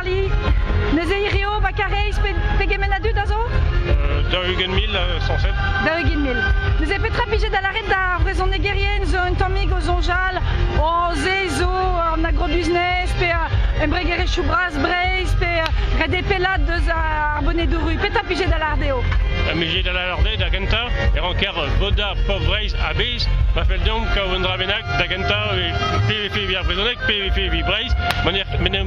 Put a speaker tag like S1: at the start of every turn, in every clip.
S1: Charlie. Nezeirio, Bakareis, Pegemenadu d'azo?
S2: Darugen 107.
S1: Darugen 1000. Nous avons trapigé dans l'arrêt d'arbre, raison négérienne, zone tomig aux onjal, au zezo, en agrobusiness, un bregere choubras, brace, redé pelade de arbonné de rue, pétapigé dans l'ardéo.
S2: Amigé dans l'ardé, d'Agenta, et encore Boda, Povreis, Abis, ma fait donc Wendrabenak, d'Agenta, PVF via Brisonek, PVF via Brace,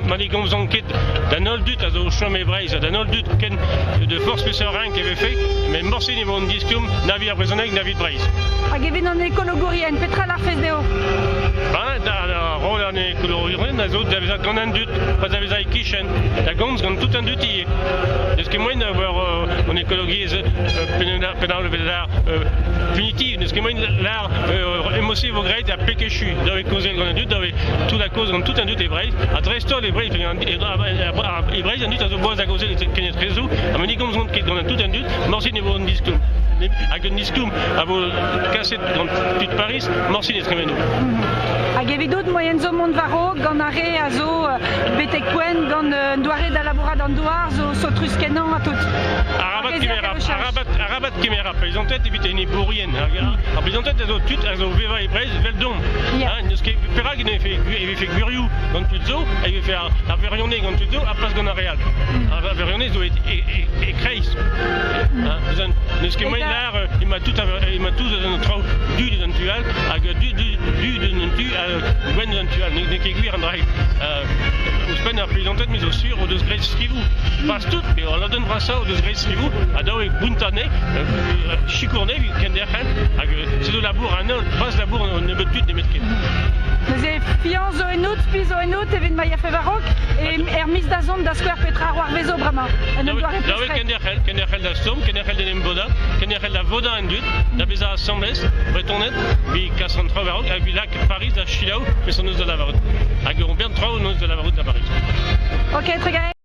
S2: Manicom Zonkit, d'un oldut à zo chom et Brace, d'un oldut de force spéciale qui avait fait, mais morcé niveau de discum, Navi à Brisonek, Navi de Brace.
S1: Agévin en écologorien, Petra l'Arfesdéo.
S2: Rôle en écologorien, les autres, ils avaient un dut, pas avaient un kitchen, la gonze, tout un dut hier. Est-ce que moi, d'avoir en écologie, pendant le vélar punitif, est-ce que moi, l'art émotif au gré, à Pékéchu, d'avait causé le grand dut, d'avait toute la cause, tout un dut est vrai, à Trestor, les vrais, et vrai, un dut à se boire à causer les kennet réseau, à Manicom Zone qui est dans tout un dut, morci niveau de discours. Avec un discours à vos cassettes dans toute Paris, morci les trémenos.
S1: Agévidot, moyen zo monde varo, gant arrêt à zo, betekwen, gant doare da labora dans doar, zo sotruskenan à tout.
S2: Arabat Kimera, présentait éviter une bourrienne. A présentait des autres tutes, des autres veva et braise, veldon. Ce qui est Perag, il avait fait Guriou quand tu zo, il avait fait à Verionné quand tu zo, à place gant Aréal. À Verionné, zo et Kreis. Ce qui est moyen l'art, il m'a tout trop du de Nantual, avec du de Nantual, Gwen de Nantual, n'est qu'aiguille en drive. Uspen a présenté mise au sur au degré Skivou. Passe tout, mais on leur donnera ça au degré Skivou, à Doé Buntané, Chicourné, Kenderhen, c'est de labour à nul, passe labour, on ne veut plus des métiers.
S1: Nous avons fiant zoenout, puis zoenout, Evin Maya Fevarok, et Hermis d'Azon, d'Asquare Petra, Roarvezo, Brama.
S2: Dawe Kenderhel d'Astom, Kenderhel de Nemboda, Kenderhel de Voda en Dut, d'Abeza Assemblés, Bretonnet, puis Cassan Travarok, avec Lac Paris, d'Achilao, mais son nous de la Varot. Avec bien 3 nous de la Varot à Paris.
S1: Ok, très bien.